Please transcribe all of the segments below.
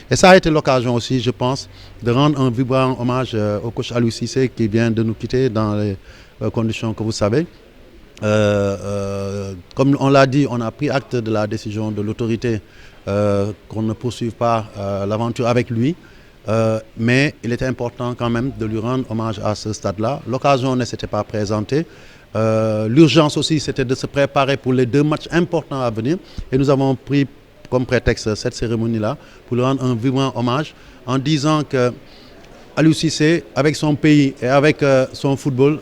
Et ça a été l'occasion aussi, je pense, de rendre un vibrant hommage au coach Aliou Cissé qui vient de nous quitter dans les conditions que vous savez. Comme on l'a dit, on a pris acte de la décision de l'autorité qu'on ne poursuive pas l'aventure avec lui. Mais il était important quand même de lui rendre hommage à ce stade-là. L'occasion ne s'était pas présentée. L'urgence aussi, c'était de se préparer pour les 2 matchs importants à venir. Et nous avons pris comme prétexte cette cérémonie-là pour lui rendre un vibrant hommage en disant que Aliou Cissé, avec son pays et avec son football,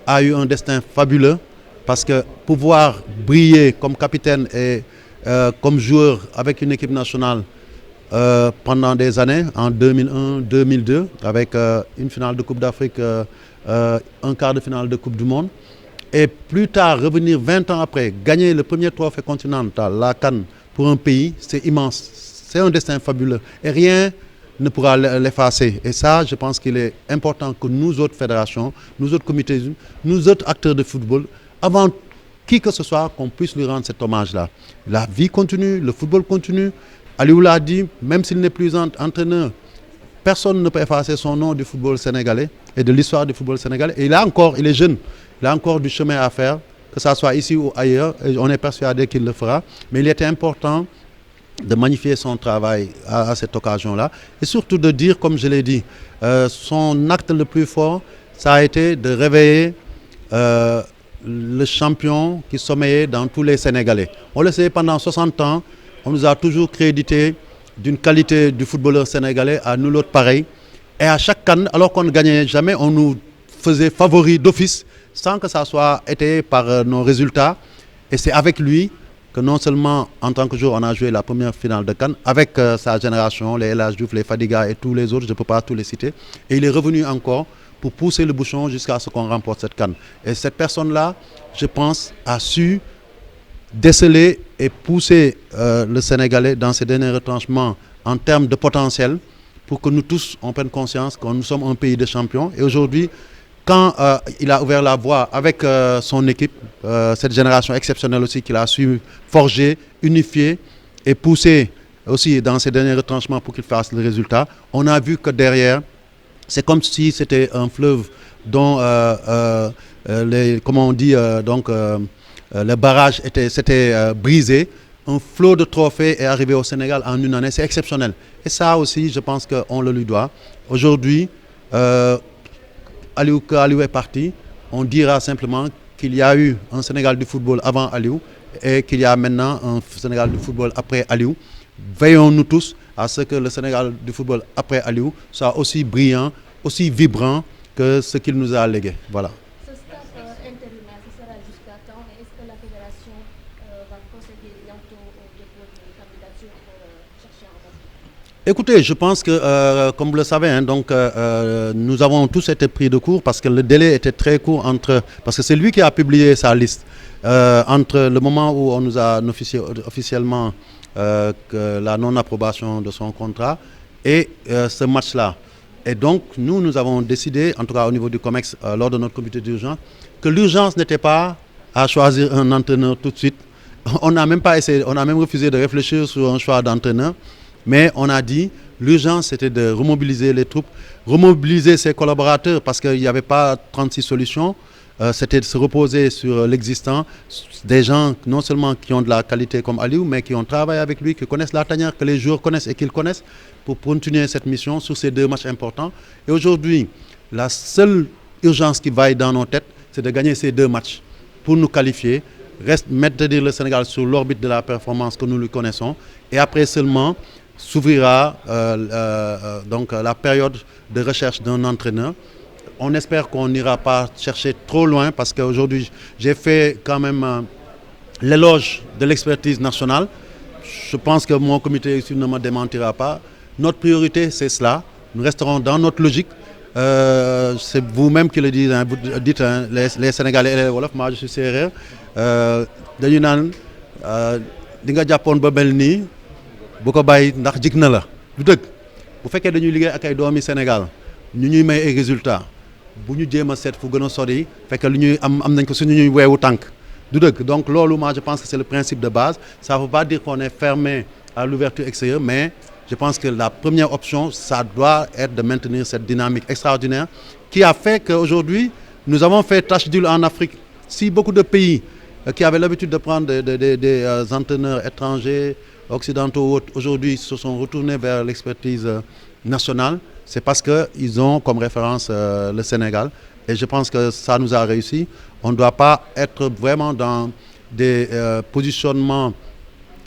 a eu un destin fabuleux parce que pouvoir briller comme capitaine et comme joueur avec une équipe nationale pendant des années, en 2001, 2002, avec une finale de Coupe d'Afrique, un quart de finale de Coupe du Monde, et plus tard revenir 20 ans après, gagner le premier trophée continental, la CAN, pour un pays, c'est immense. C'est un destin fabuleux. Et rien ne pourra l'effacer. Et ça, je pense qu'il est important que nous autres fédérations, nous autres comités, nous autres acteurs de football, avant qui que ce soit, qu'on puisse lui rendre cet hommage-là. La vie continue, le football continue. Aliou l'a dit, même s'il n'est plus entraîneur, personne ne peut effacer son nom du football sénégalais et de l'histoire du football sénégalais. Et il est jeune, il a encore du chemin à faire, que ce soit ici ou ailleurs, et on est persuadé qu'il le fera. Mais il était important de magnifier son travail à cette occasion-là et surtout de dire, comme je l'ai dit, son acte le plus fort, ça a été de réveiller le champion qui sommeillait dans tous les Sénégalais. On le sait, pendant 60 ans, on nous a toujours crédité d'une qualité du footballeur sénégalais à nul autre pareil. Et à chaque CAN, alors qu'on ne gagnait jamais, on nous faisait favoris d'office sans que ça soit été par nos résultats. Et c'est avec lui que non seulement en tant que joueur, on a joué la première finale de CAN, avec sa génération, les El Hadji Diouf, les Fadiga et tous les autres, je ne peux pas tous les citer. Et il est revenu encore pour pousser le bouchon jusqu'à ce qu'on remporte cette CAN. Et cette personne-là, je pense, a su déceler et pousser le Sénégalais dans ses derniers retranchements en termes de potentiel pour que nous tous, on prenne conscience que nous sommes un pays de champions. Et aujourd'hui, quand il a ouvert la voie avec son équipe, cette génération exceptionnelle aussi qu'il a su forger, unifier et pousser aussi dans ses derniers retranchements pour qu'il fasse le résultat, on a vu que derrière, c'est comme si c'était un fleuve dont, comment on dit, le barrage s'était brisé. Un flot de trophées est arrivé au Sénégal en une année, c'est exceptionnel. Et ça aussi, je pense qu'on le lui doit. Aujourd'hui, Aliou est parti, on dira simplement qu'il y a eu un Sénégal du football avant Aliou et qu'il y a maintenant un Sénégal du football après Aliou. Veillons-nous tous à ce que le Sénégal du football après Aliou soit aussi brillant, aussi vibrant que ce qu'il nous a légué. Voilà. Ce staff intérimaire, ce sera jusqu'à quand? Et est-ce que la fédération va procéder bientôt au dépôt de candidature pour chercher un remplaçant? Écoutez, je pense que, comme vous le savez, hein, nous avons tous été pris de court parce que le délai était très court parce que c'est lui qui a publié sa liste entre le moment où on nous a notifié officiellement que la non-approbation de son contrat et ce match-là. Et donc, nous avons décidé, en tout cas au niveau du COMEX, lors de notre comité d'urgence, que l'urgence n'était pas à choisir un entraîneur tout de suite. On n'a même pas essayé, on a même refusé de réfléchir sur un choix d'entraîneur. Mais on a dit, l'urgence c'était de remobiliser les troupes, remobiliser ses collaborateurs parce qu'il n'y avait pas 36 solutions. C'était de se reposer sur l'existant, des gens non seulement qui ont de la qualité comme Aliou, mais qui ont travaillé avec lui, qui connaissent la tanière, que les joueurs connaissent et qu'ils connaissent pour continuer cette mission sur ces 2 matchs importants. Et aujourd'hui, la seule urgence qui vaille dans nos têtes, c'est de gagner ces 2 matchs pour nous qualifier, maintenir le Sénégal sur l'orbite de la performance que nous lui connaissons. Et après seulement, s'ouvrira la période de recherche d'un entraîneur. On espère qu'on n'ira pas chercher trop loin parce qu'aujourd'hui, j'ai fait quand même l'éloge de l'expertise nationale. Je pense que mon comité ici ne me démentira pas. Notre priorité, c'est cela. Nous resterons dans notre logique. C'est vous-même qui le dites, hein, vous dites hein, les Sénégalais et les Wolof, moi je suis sérère. Dañu naan di nga jàppoon ba mel nii bu ko bàyyi ndax jig na la du dëgg bu fekkee dañuy liggéey ak ay doomi Sénégal ñu ñuy may ay résultats bu ñu jéem a seet fu gën a sori fekk lu ñuy am nañ ko suñu ñuy weewu tànk du dëgg donc loolu moi je pense que c'est le principe de base. Ça ne veut pas dire qu'on est fermé à l'ouverture extérieure, mais je pense que la première option, ça doit être de maintenir cette dynamique extraordinaire qui a fait qu'aujourd'hui, nous avons fait tâche d'huile en Afrique. Si beaucoup de pays qui avaient l'habitude de prendre des entraîneurs étrangers, occidentaux ou autres, aujourd'hui se sont retournés vers l'expertise nationale, c'est parce qu'ils ont comme référence le Sénégal. Et je pense que ça nous a réussi. On ne doit pas être vraiment dans des positionnements,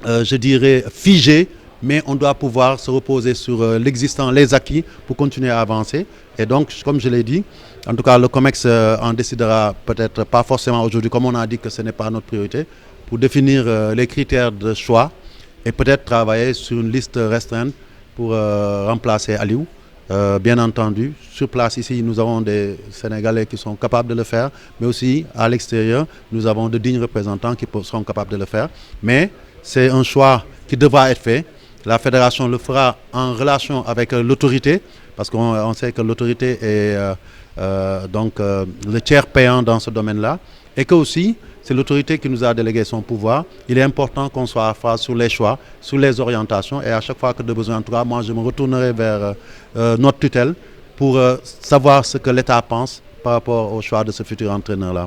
je dirais, figés, mais on doit pouvoir se reposer sur l'existant, les acquis pour continuer à avancer. Et donc, comme je l'ai dit, en tout cas, le COMEX en décidera peut-être pas forcément aujourd'hui, comme on a dit que ce n'est pas notre priorité, pour définir les critères de choix et peut-être travailler sur une liste restreinte pour remplacer Aliou. Bien entendu, sur place ici, nous avons des Sénégalais qui sont capables de le faire, mais aussi à l'extérieur, nous avons de dignes représentants qui seront capables de le faire. Mais c'est un choix qui devra être fait. La fédération le fera en relation avec l'autorité, parce qu'on sait que l'autorité est le tiers payant dans ce domaine-là, et que aussi, c'est l'autorité qui nous a délégué son pouvoir. Il est important qu'on soit à phase sur les choix, sur les orientations, et à chaque fois que de besoin, en tout cas, moi, je me retournerai vers notre tutelle pour savoir ce que l'État pense par rapport au choix de ce futur entraîneur-là.